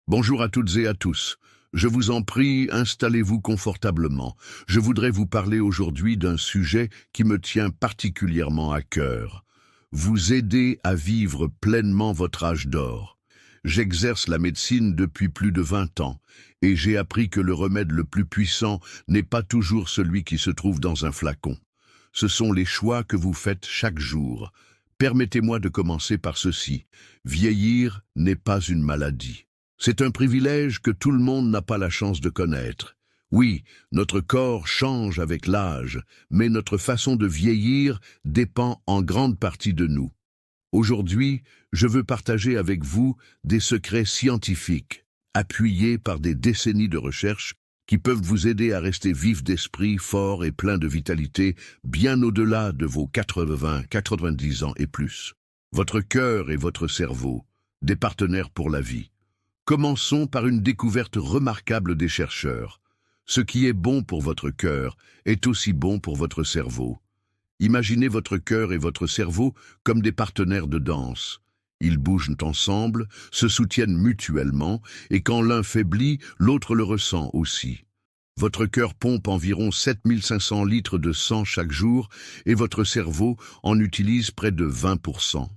Bonjour à toutes et à tous. Je vous en prie, installez-vous confortablement. Je voudrais vous parler aujourd'hui d'un sujet qui me tient particulièrement à cœur. Vous aider à vivre pleinement votre âge d'or. J'exerce la médecine depuis plus de 20 ans et j'ai appris que le remède le plus puissant n'est pas toujours celui qui se trouve dans un flacon. Ce sont les choix que vous faites chaque jour. Permettez-moi de commencer par ceci. Vieillir n'est pas une maladie. C'est un privilège que tout le monde n'a pas la chance de connaître. Oui, notre corps change avec l'âge, mais notre façon de vieillir dépend en grande partie de nous. Aujourd'hui, je veux partager avec vous des secrets scientifiques, appuyés par des décennies de recherche, qui peuvent vous aider à rester vif d'esprit, fort et plein de vitalité, bien au-delà de vos 80, 90 ans et plus. Votre cœur et votre cerveau, des partenaires pour la vie. Commençons par une découverte remarquable des chercheurs. Ce qui est bon pour votre cœur est aussi bon pour votre cerveau. Imaginez votre cœur et votre cerveau comme des partenaires de danse. Ils bougent ensemble, se soutiennent mutuellement, et quand l'un faiblit, l'autre le ressent aussi. Votre cœur pompe environ 7500 litres de sang chaque jour, et votre cerveau en utilise près de 20%.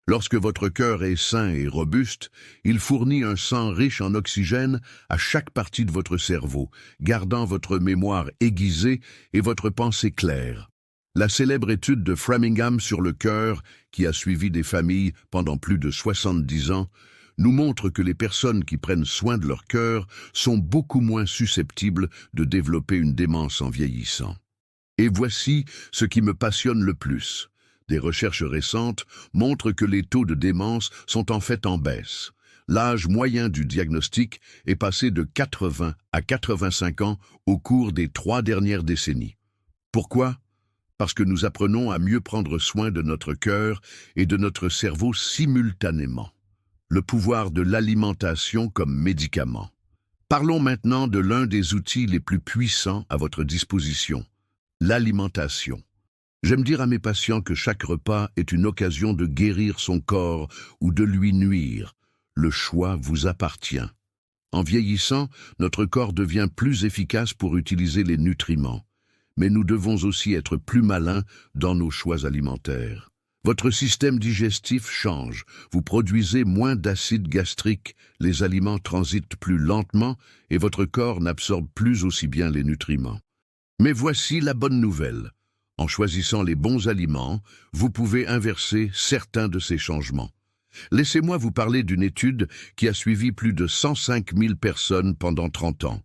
Lorsque votre cœur est sain et robuste, il fournit un sang riche en oxygène à chaque partie de votre cerveau, gardant votre mémoire aiguisée et votre pensée claire. La célèbre étude de Framingham sur le cœur, qui a suivi des familles pendant plus de 70 ans, nous montre que les personnes qui prennent soin de leur cœur sont beaucoup moins susceptibles de développer une démence en vieillissant. Et voici ce qui me passionne le plus. Des recherches récentes montrent que les taux de démence sont en fait en baisse. L'âge moyen du diagnostic est passé de 80 à 85 ans au cours des 3 dernières décennies. Pourquoi? Parce que nous apprenons à mieux prendre soin de notre cœur et de notre cerveau simultanément. Le pouvoir de l'alimentation comme médicament. Parlons maintenant de l'un des outils les plus puissants à votre disposition, l'alimentation. J'aime dire à mes patients que chaque repas est une occasion de guérir son corps ou de lui nuire. Le choix vous appartient. En vieillissant, notre corps devient plus efficace pour utiliser les nutriments. Mais nous devons aussi être plus malins dans nos choix alimentaires. Votre système digestif change. Vous produisez moins d'acide gastrique, les aliments transitent plus lentement et votre corps n'absorbe plus aussi bien les nutriments. Mais voici la bonne nouvelle. En choisissant les bons aliments, vous pouvez inverser certains de ces changements. Laissez-moi vous parler d'une étude qui a suivi plus de 105 000 personnes pendant 30 ans.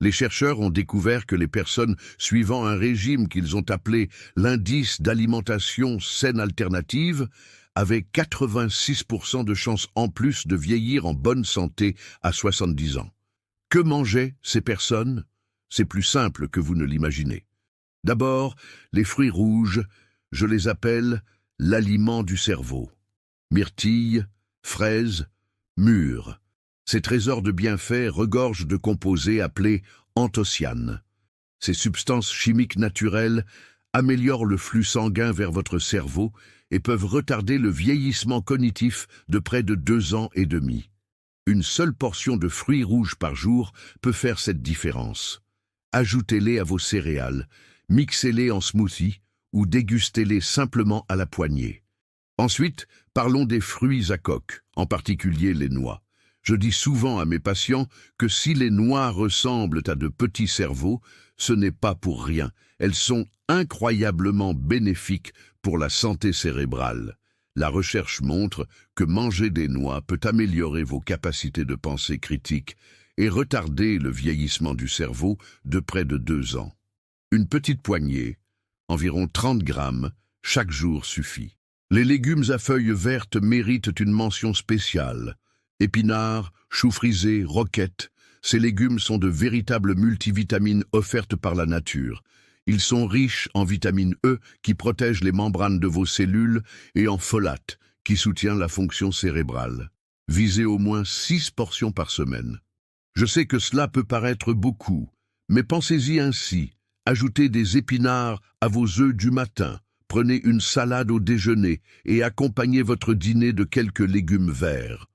Les chercheurs ont découvert que les personnes suivant un régime qu'ils ont appelé l'indice d'alimentation saine alternative avaient 86% de chances en plus de vieillir en bonne santé à 70 ans. Que mangeaient ces personnes? C'est plus simple que vous ne l'imaginez. D'abord, les fruits rouges, je les appelle l'aliment du cerveau. Myrtilles, fraises, mûres. Ces trésors de bienfaits regorgent de composés appelés anthocyanes. Ces substances chimiques naturelles améliorent le flux sanguin vers votre cerveau et peuvent retarder le vieillissement cognitif de près de 2 ans et demi. Une seule portion de fruits rouges par jour peut faire cette différence. Ajoutez-les à vos céréales. Mixez-les en smoothie ou dégustez-les simplement à la poignée. Ensuite, parlons des fruits à coque, en particulier les noix. Je dis souvent à mes patients que si les noix ressemblent à de petits cerveaux, ce n'est pas pour rien. Elles sont incroyablement bénéfiques pour la santé cérébrale. La recherche montre que manger des noix peut améliorer vos capacités de pensée critique et retarder le vieillissement du cerveau de près de 2 ans. Une petite poignée, environ 30 grammes, chaque jour suffit. Les légumes à feuilles vertes méritent une mention spéciale. Épinards, choux frisés, roquettes, ces légumes sont de véritables multivitamines offertes par la nature. Ils sont riches en vitamine E qui protège les membranes de vos cellules et en folate qui soutient la fonction cérébrale. Visez au moins 6 portions par semaine. Je sais que cela peut paraître beaucoup, mais pensez-y ainsi. Ajoutez des épinards à vos œufs du matin, prenez une salade au déjeuner et accompagnez votre dîner de quelques légumes verts.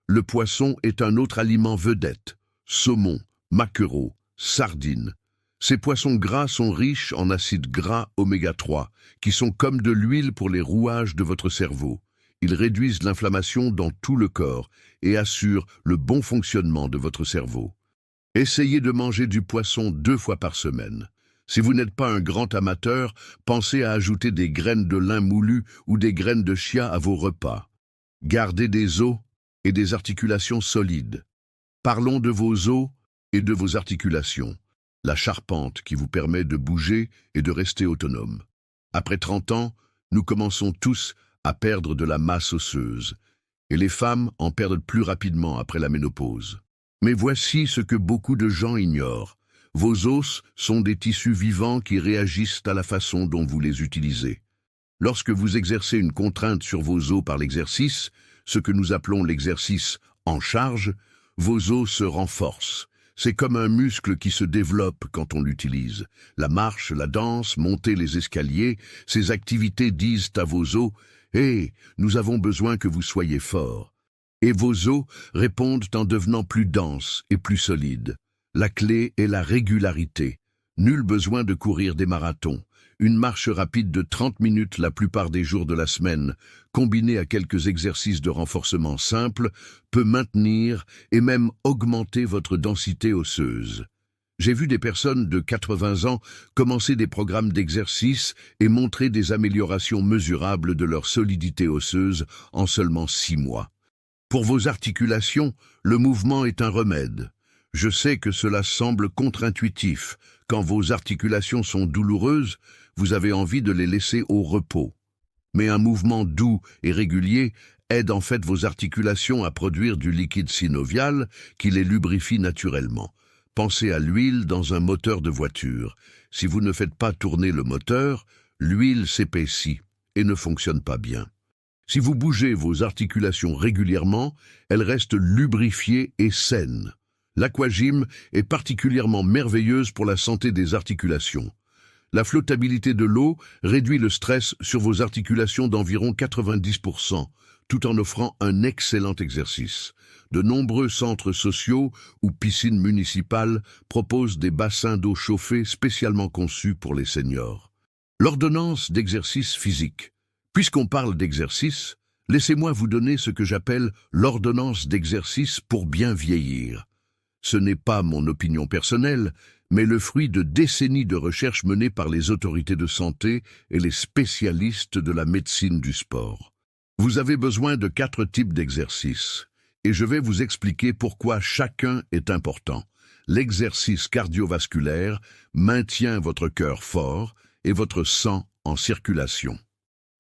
Le poisson est un autre aliment vedette. Saumon, maquereau, sardines. Ces poissons gras sont riches en acides gras oméga 3, qui sont comme de l'huile pour les rouages de votre cerveau. Ils réduisent l'inflammation dans tout le corps et assurent le bon fonctionnement de votre cerveau. Essayez de manger du poisson 2 fois par semaine. Si vous n'êtes pas un grand amateur, pensez à ajouter des graines de lin moulu ou des graines de chia à vos repas. Gardez des os et des articulations solides. Parlons de vos os et de vos articulations, la charpente qui vous permet de bouger et de rester autonome. Après 30 ans, nous commençons tous à perdre de la masse osseuse, et les femmes en perdent plus rapidement après la ménopause. Mais voici ce que beaucoup de gens ignorent. Vos os sont des tissus vivants qui réagissent à la façon dont vous les utilisez. Lorsque vous exercez une contrainte sur vos os par l'exercice, ce que nous appelons l'exercice en charge, vos os se renforcent. C'est comme un muscle qui se développe quand on l'utilise. La marche, la danse, monter les escaliers, ces activités disent à vos os « Hé, nous avons besoin que vous soyez forts ». Et vos os répondent en devenant plus denses et plus solides. La clé est la régularité. Nul besoin de courir des marathons. Une marche rapide de 30 minutes la plupart des jours de la semaine, combinée à quelques exercices de renforcement simples, peut maintenir et même augmenter votre densité osseuse. J'ai vu des personnes de 80 ans commencer des programmes d'exercice et montrer des améliorations mesurables de leur solidité osseuse en seulement 6 mois. Pour vos articulations, le mouvement est un remède. Je sais que cela semble contre-intuitif. Quand vos articulations sont douloureuses, vous avez envie de les laisser au repos. Mais un mouvement doux et régulier aide en fait vos articulations à produire du liquide synovial qui les lubrifie naturellement. Pensez à l'huile dans un moteur de voiture. Si vous ne faites pas tourner le moteur, l'huile s'épaissit et ne fonctionne pas bien. Si vous bougez vos articulations régulièrement, elles restent lubrifiées et saines. L'aquagym est particulièrement merveilleuse pour la santé des articulations. La flottabilité de l'eau réduit le stress sur vos articulations d'environ 90%, tout en offrant un excellent exercice. De nombreux centres sociaux ou piscines municipales proposent des bassins d'eau chauffée spécialement conçus pour les seniors. L'ordonnance d'exercice physique. Puisqu'on parle d'exercice, laissez-moi vous donner ce que j'appelle l'ordonnance d'exercice pour bien vieillir. Ce n'est pas mon opinion personnelle, mais le fruit de décennies de recherches menées par les autorités de santé et les spécialistes de la médecine du sport. Vous avez besoin de 4 types d'exercices, et je vais vous expliquer pourquoi chacun est important. L'exercice cardiovasculaire maintient votre cœur fort et votre sang en circulation.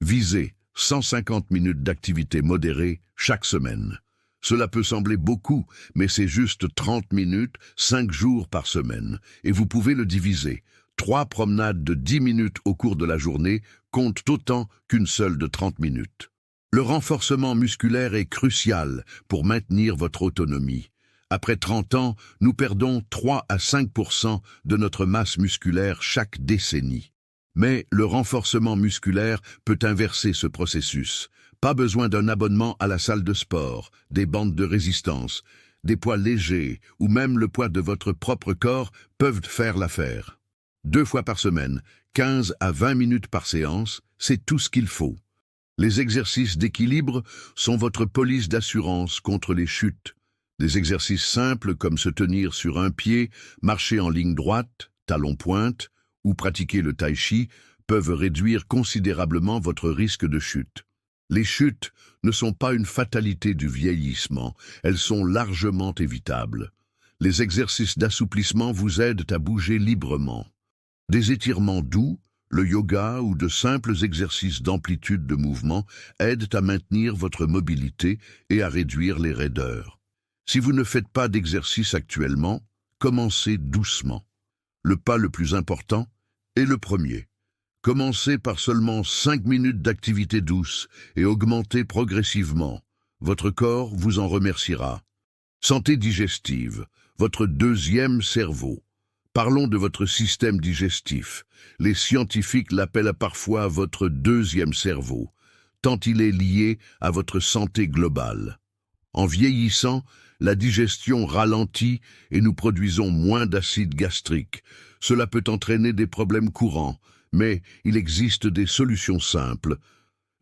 Visez 150 minutes d'activité modérée chaque semaine. Cela peut sembler beaucoup, mais c'est juste 30 minutes, 5 jours par semaine, et vous pouvez le diviser. 3 promenades de 10 minutes au cours de la journée comptent autant qu'une seule de 30 minutes. Le renforcement musculaire est crucial pour maintenir votre autonomie. Après 30 ans, nous perdons 3 à 5% de notre masse musculaire chaque décennie. Mais le renforcement musculaire peut inverser ce processus. Pas besoin d'un abonnement à la salle de sport, des bandes de résistance, des poids légers ou même le poids de votre propre corps peuvent faire l'affaire. 2 fois par semaine, 15 à 20 minutes par séance, c'est tout ce qu'il faut. Les exercices d'équilibre sont votre police d'assurance contre les chutes. Des exercices simples comme se tenir sur un pied, marcher en ligne droite, talons-pointe, ou pratiquer le tai chi peuvent réduire considérablement votre risque de chute. Les chutes ne sont pas une fatalité du vieillissement, elles sont largement évitables. Les exercices d'assouplissement vous aident à bouger librement. Des étirements doux, le yoga ou de simples exercices d'amplitude de mouvement aident à maintenir votre mobilité et à réduire les raideurs. Si vous ne faites pas d'exercice actuellement, commencez doucement. Le pas le plus important est le premier. Commencez par seulement 5 minutes d'activité douce et augmentez progressivement. Votre corps vous en remerciera. Santé digestive, votre deuxième cerveau. Parlons de votre système digestif. Les scientifiques l'appellent parfois votre deuxième cerveau, tant il est lié à votre santé globale. En vieillissant, la digestion ralentit et nous produisons moins d'acide gastrique. Cela peut entraîner des problèmes courants, mais il existe des solutions simples.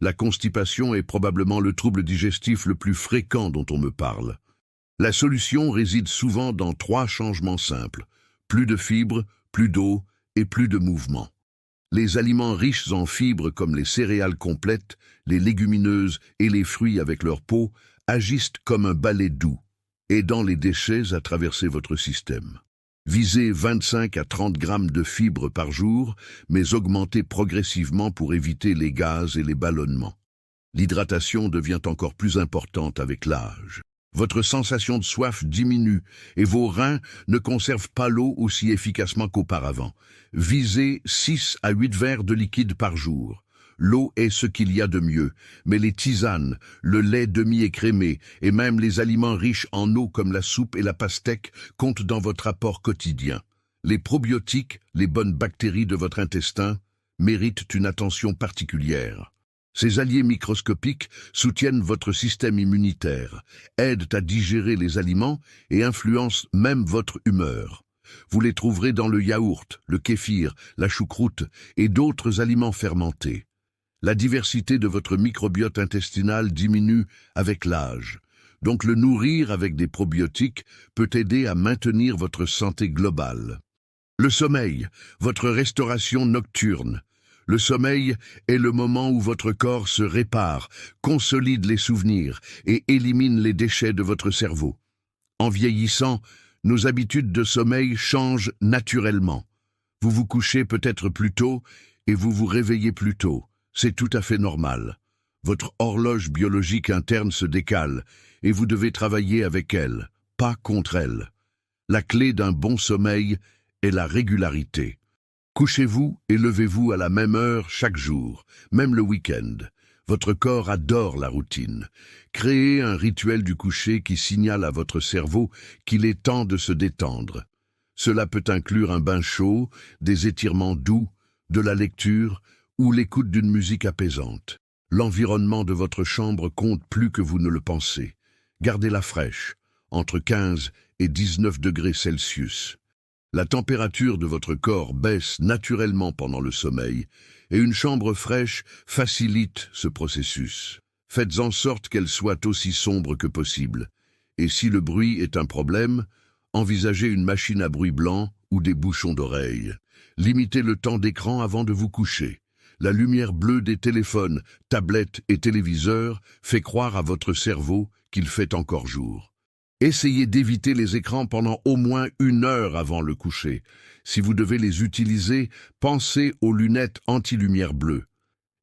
La constipation est probablement le trouble digestif le plus fréquent dont on me parle. La solution réside souvent dans 3 changements simples. Plus de fibres, plus d'eau et plus de mouvement. Les aliments riches en fibres comme les céréales complètes, les légumineuses et les fruits avec leur peau agissent comme un balai doux, aidant les déchets à traverser votre système. Visez 25 à 30 grammes de fibres par jour, mais augmentez progressivement pour éviter les gaz et les ballonnements. L'hydratation devient encore plus importante avec l'âge. Votre sensation de soif diminue et vos reins ne conservent pas l'eau aussi efficacement qu'auparavant. Visez 6 à 8 verres de liquide par jour. L'eau est ce qu'il y a de mieux, mais les tisanes, le lait demi-écrémé et même les aliments riches en eau comme la soupe et la pastèque comptent dans votre apport quotidien. Les probiotiques, les bonnes bactéries de votre intestin, méritent une attention particulière. Ces alliés microscopiques soutiennent votre système immunitaire, aident à digérer les aliments et influencent même votre humeur. Vous les trouverez dans le yaourt, le kéfir, la choucroute et d'autres aliments fermentés. La diversité de votre microbiote intestinal diminue avec l'âge. Donc le nourrir avec des probiotiques peut aider à maintenir votre santé globale. Le sommeil, votre restauration nocturne. Le sommeil est le moment où votre corps se répare, consolide les souvenirs et élimine les déchets de votre cerveau. En vieillissant, nos habitudes de sommeil changent naturellement. Vous vous couchez peut-être plus tôt et vous vous réveillez plus tôt. C'est tout à fait normal. Votre horloge biologique interne se décale et vous devez travailler avec elle, pas contre elle. La clé d'un bon sommeil est la régularité. Couchez-vous et levez-vous à la même heure chaque jour, même le week-end. Votre corps adore la routine. Créez un rituel du coucher qui signale à votre cerveau qu'il est temps de se détendre. Cela peut inclure un bain chaud, des étirements doux, de la lecture ou l'écoute d'une musique apaisante. L'environnement de votre chambre compte plus que vous ne le pensez. Gardez-la fraîche, entre 15 et 19 degrés Celsius. La température de votre corps baisse naturellement pendant le sommeil et une chambre fraîche facilite ce processus. Faites en sorte qu'elle soit aussi sombre que possible. Et si le bruit est un problème, envisagez une machine à bruit blanc ou des bouchons d'oreille. Limitez le temps d'écran avant de vous coucher. La lumière bleue des téléphones, tablettes et téléviseurs fait croire à votre cerveau qu'il fait encore jour. Essayez d'éviter les écrans pendant au moins 1 heure avant le coucher. Si vous devez les utiliser, pensez aux lunettes anti-lumière bleue.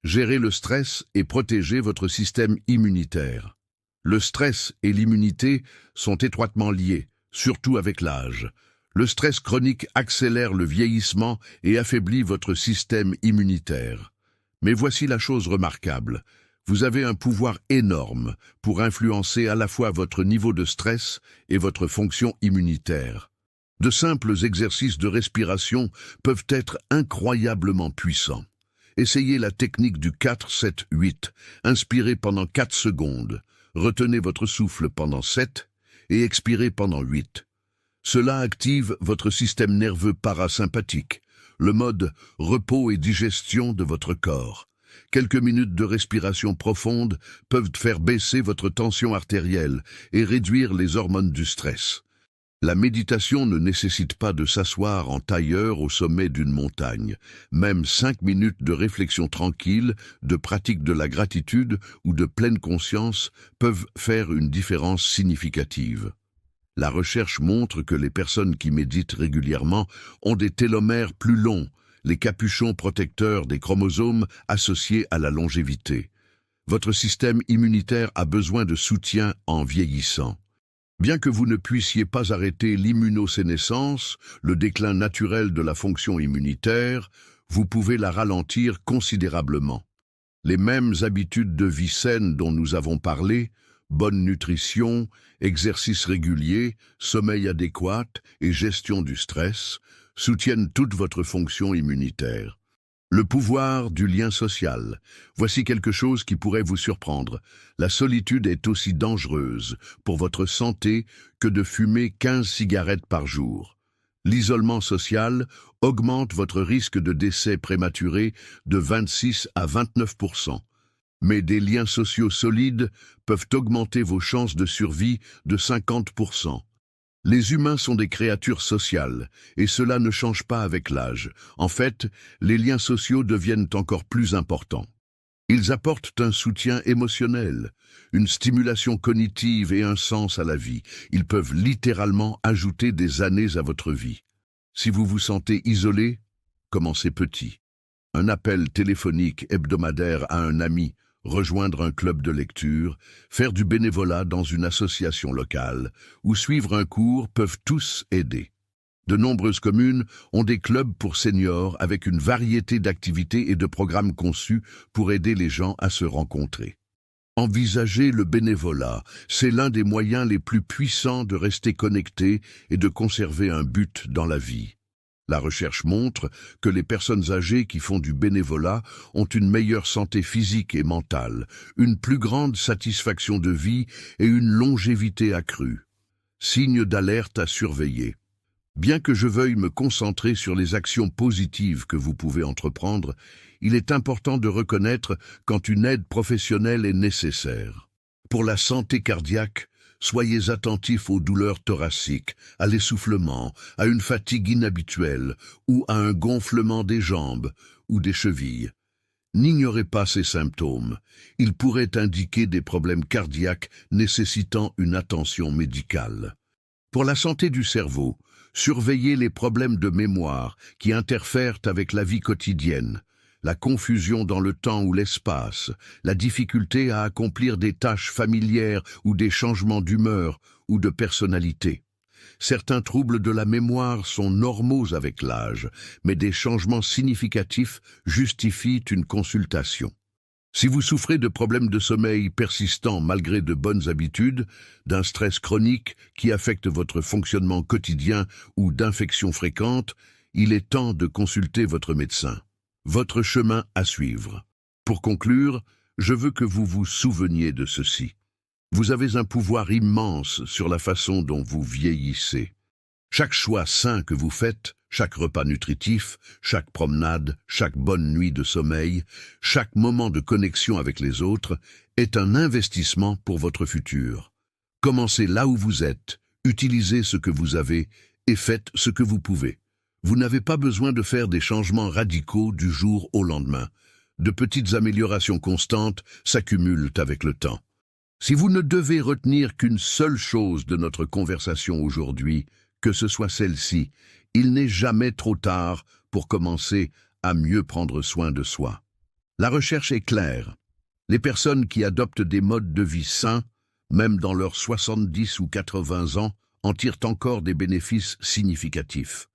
Gérez le stress et protégez votre système immunitaire. Le stress et l'immunité sont étroitement liés, surtout avec l'âge. Le stress chronique accélère le vieillissement et affaiblit votre système immunitaire. Mais voici la chose remarquable. Vous avez un pouvoir énorme pour influencer à la fois votre niveau de stress et votre fonction immunitaire. De simples exercices de respiration peuvent être incroyablement puissants. Essayez la technique du 4-7-8. Inspirez pendant 4 secondes, retenez votre souffle pendant 7 et expirez pendant 8. Cela active votre système nerveux parasympathique, le mode repos et digestion de votre corps. Quelques minutes de respiration profonde peuvent faire baisser votre tension artérielle et réduire les hormones du stress. La méditation ne nécessite pas de s'asseoir en tailleur au sommet d'une montagne. Même 5 minutes de réflexion tranquille, de pratique de la gratitude ou de pleine conscience peuvent faire une différence significative. La recherche montre que les personnes qui méditent régulièrement ont des télomères plus longs, les capuchons protecteurs des chromosomes associés à la longévité. Votre système immunitaire a besoin de soutien en vieillissant. Bien que vous ne puissiez pas arrêter l'immunosénescence, le déclin naturel de la fonction immunitaire, vous pouvez la ralentir considérablement. Les mêmes habitudes de vie saine dont nous avons parlé, bonne nutrition, exercice régulier, sommeil adéquat et gestion du stress, soutiennent toute votre fonction immunitaire. Le pouvoir du lien social. Voici quelque chose qui pourrait vous surprendre. La solitude est aussi dangereuse pour votre santé que de fumer 15 cigarettes par jour. L'isolement social augmente votre risque de décès prématuré de 26 à 29%. Mais des liens sociaux solides peuvent augmenter vos chances de survie de 50%. Les humains sont des créatures sociales, et cela ne change pas avec l'âge. En fait, les liens sociaux deviennent encore plus importants. Ils apportent un soutien émotionnel, une stimulation cognitive et un sens à la vie. Ils peuvent littéralement ajouter des années à votre vie. Si vous vous sentez isolé, commencez petit. Un appel téléphonique hebdomadaire à un ami, rejoindre un club de lecture, faire du bénévolat dans une association locale ou suivre un cours peuvent tous aider. De nombreuses communes ont des clubs pour seniors avec une variété d'activités et de programmes conçus pour aider les gens à se rencontrer. Envisager le bénévolat, c'est l'un des moyens les plus puissants de rester connecté et de conserver un but dans la vie. La recherche montre que les personnes âgées qui font du bénévolat ont une meilleure santé physique et mentale, une plus grande satisfaction de vie et une longévité accrue. Signe d'alerte à surveiller. Bien que je veuille me concentrer sur les actions positives que vous pouvez entreprendre, il est important de reconnaître quand une aide professionnelle est nécessaire. Pour la santé cardiaque, soyez attentifs aux douleurs thoraciques, à l'essoufflement, à une fatigue inhabituelle ou à un gonflement des jambes ou des chevilles. N'ignorez pas ces symptômes. Ils pourraient indiquer des problèmes cardiaques nécessitant une attention médicale. Pour la santé du cerveau, surveillez les problèmes de mémoire qui interfèrent avec la vie quotidienne. La confusion dans le temps ou l'espace, la difficulté à accomplir des tâches familières ou des changements d'humeur ou de personnalité. Certains troubles de la mémoire sont normaux avec l'âge, mais des changements significatifs justifient une consultation. Si vous souffrez de problèmes de sommeil persistants malgré de bonnes habitudes, d'un stress chronique qui affecte votre fonctionnement quotidien ou d'infections fréquentes, il est temps de consulter votre médecin. Votre chemin à suivre. Pour conclure, je veux que vous vous souveniez de ceci. Vous avez un pouvoir immense sur la façon dont vous vieillissez. Chaque choix sain que vous faites, chaque repas nutritif, chaque promenade, chaque bonne nuit de sommeil, chaque moment de connexion avec les autres est un investissement pour votre futur. Commencez là où vous êtes, utilisez ce que vous avez et faites ce que vous pouvez. Vous n'avez pas besoin de faire des changements radicaux du jour au lendemain. De petites améliorations constantes s'accumulent avec le temps. Si vous ne devez retenir qu'une seule chose de notre conversation aujourd'hui, que ce soit celle-ci, il n'est jamais trop tard pour commencer à mieux prendre soin de soi. La recherche est claire. Les personnes qui adoptent des modes de vie sains, même dans leurs 70 ou 80 ans, en tirent encore des bénéfices significatifs.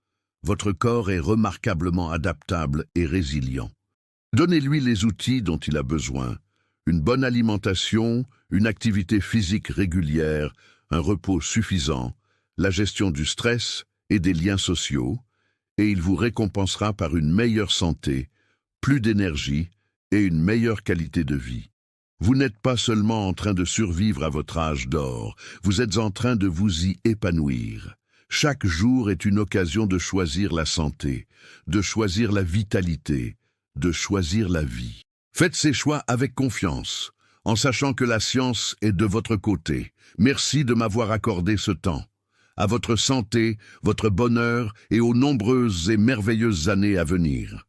Votre corps est remarquablement adaptable et résilient. Donnez-lui les outils dont il a besoin. Une bonne alimentation, une activité physique régulière, un repos suffisant, la gestion du stress et des liens sociaux, et il vous récompensera par une meilleure santé, plus d'énergie et une meilleure qualité de vie. Vous n'êtes pas seulement en train de survivre à votre âge d'or, vous êtes en train de vous y épanouir. Chaque jour est une occasion de choisir la santé, de choisir la vitalité, de choisir la vie. Faites ces choix avec confiance, en sachant que la science est de votre côté. Merci de m'avoir accordé ce temps. À votre santé, votre bonheur et aux nombreuses et merveilleuses années à venir.